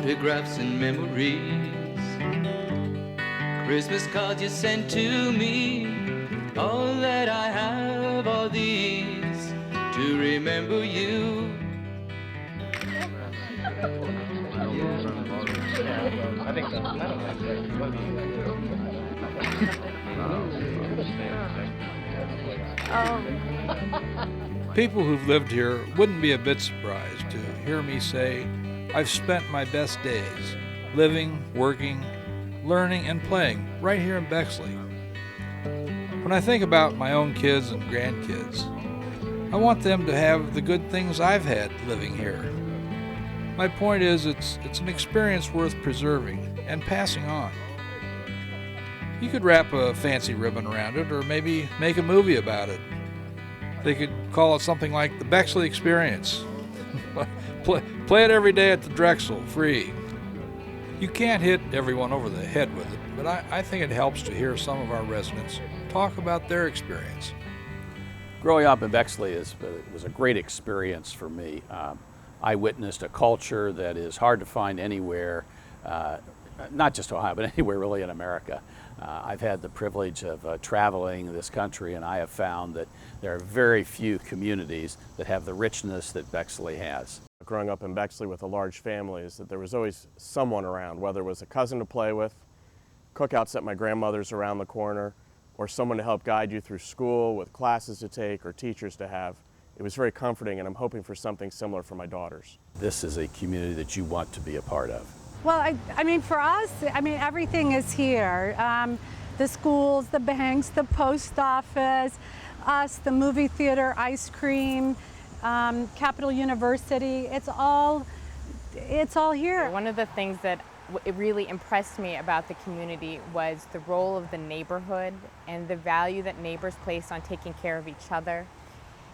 photographs and memories, Christmas cards you sent to me. All that I have are these to remember you. People who've lived here wouldn't be a bit surprised to hear me say, I've spent my best days living, working, learning, and playing right here in Bexley. When I think about my own kids and grandkids, I want them to have the good things I've had living here. My point is, it's an experience worth preserving and passing on. You could wrap a fancy ribbon around it, or maybe make a movie about it. They could call it something like the Bexley Experience. Play it every day at the Drexel, free. You can't hit everyone over the head with it, but I think it helps to hear some of our residents talk about their experience. Growing up in Bexley was a great experience for me. I witnessed a culture that is hard to find anywhere, not just Ohio, but anywhere really in America. I've had the privilege of traveling this country, and I have found that there are very few communities that have the richness that Bexley has. Growing up in Bexley with a large family is that there was always someone around, whether it was a cousin to play with, cookouts at my grandmother's around the corner, or someone to help guide you through school with classes to take or teachers to have. It was very comforting, and I'm hoping for something similar for my daughters. This is a community that you want to be a part of. Well, I mean, for us, everything is here. The schools, the banks, the post office, us, the movie theater, ice cream, Capital University, it's all here. One of the things that it really impressed me about the community was the role of the neighborhood and the value that neighbors place on taking care of each other.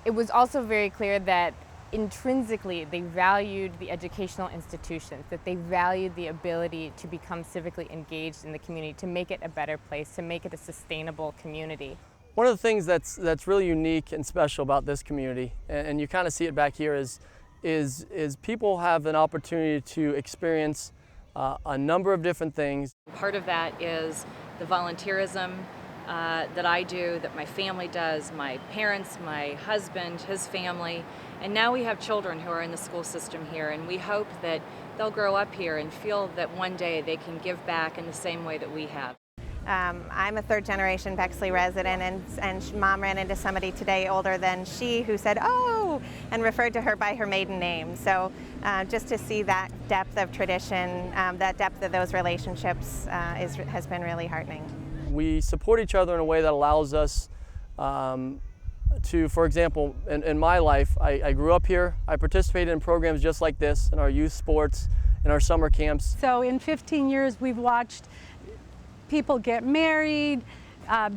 It was also very clear that intrinsically they valued the educational institutions, that they valued the ability to become civically engaged in the community, to make it a better place, to make it a sustainable community. One of the things that's really unique and special about this community, and you kind of see it back here, is people have an opportunity to experience a number of different things. Part of that is the volunteerism that I do, that my family does, my parents, my husband, his family, and now we have children who are in the school system here, and we hope that they'll grow up here and feel that one day they can give back in the same way that we have. I'm a third-generation Bexley resident, and Mom ran into somebody today older than she who said, "Oh," and referred to her by her maiden name. So just to see that depth of tradition, that depth of those relationships has been really heartening. We support each other in a way that allows us to, for example, in my life, I grew up here. I participated in programs just like this, in our youth sports, in our summer camps. So in 15 years, we've watched people get married,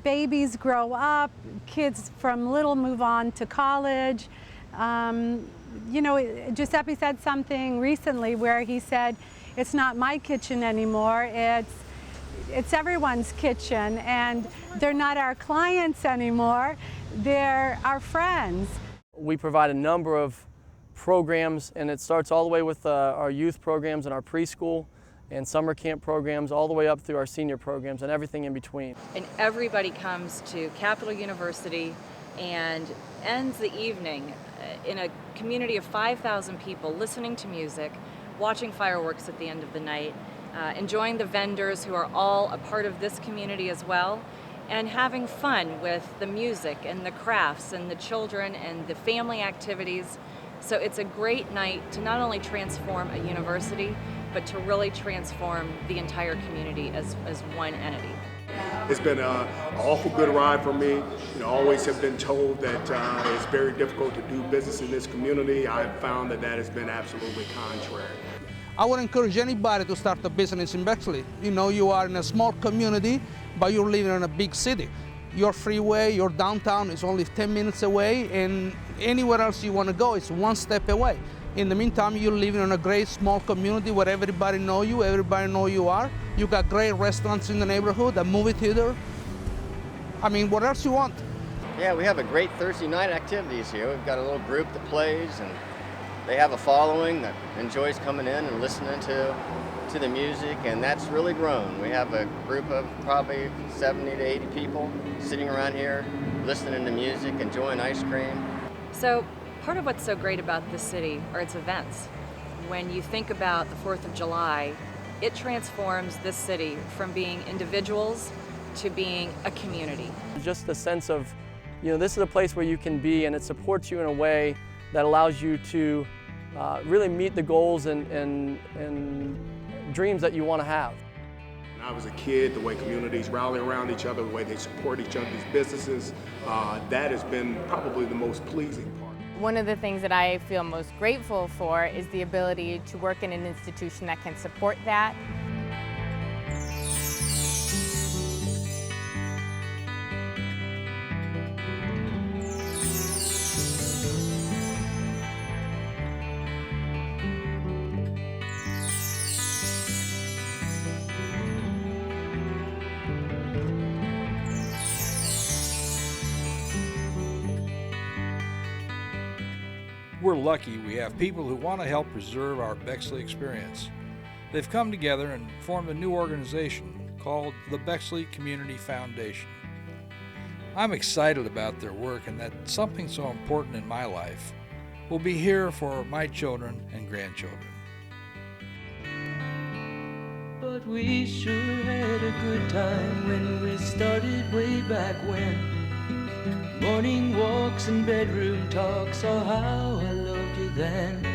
babies grow up, kids from little move on to college. You know, Giuseppe said something recently where he said, it's not my kitchen anymore, it's everyone's kitchen, and they're not our clients anymore, they're our friends. We provide a number of programs, and it starts all the way with our youth programs and our preschool and summer camp programs, all the way up through our senior programs and everything in between. And everybody comes to Capital University and ends the evening in a community of 5,000 people listening to music, watching fireworks at the end of the night, enjoying the vendors who are all a part of this community as well, and having fun with the music and the crafts and the children and the family activities. So it's a great night to not only transform a university, but to really transform the entire community as one entity. It's been an awful good ride for me. You know, always have been told that it's very difficult to do business in this community. I've found that has been absolutely contrary. I would encourage anybody to start a business in Bexley. You know, you are in a small community, but you're living in a big city. Your freeway, your downtown is only 10 minutes away, and anywhere else you want to go is one step away. In the meantime, you're living in a great small community where everybody knows you, everybody knows you are. You got great restaurants in the neighborhood, a movie theater. I mean, what else you want? Yeah, we have a great Thursday night activities here. We've got a little group that plays, and they have a following that enjoys coming in and listening to the music, and that's really grown. We have a group of probably 70 to 80 people sitting around here listening to music, enjoying ice cream. So part of what's so great about this city are its events. When you think about the 4th of July, it transforms this city from being individuals to being a community. Just the sense of, this is a place where you can be, and it supports you in a way that allows you to really meet the goals and dreams that you want to have. When I was a kid, the way communities rally around each other, the way they support each other's businesses, that has been probably the most pleasing part. One of the things that I feel most grateful for is the ability to work in an institution that can support that. We're lucky we have people who want to help preserve our Bexley experience. They've come together and formed a new organization called the Bexley Community Foundation. I'm excited about their work and that something so important in my life will be here for my children and grandchildren. But we sure had a good time when we started way back when. Morning walks and bedroom talks, oh how I loved you then.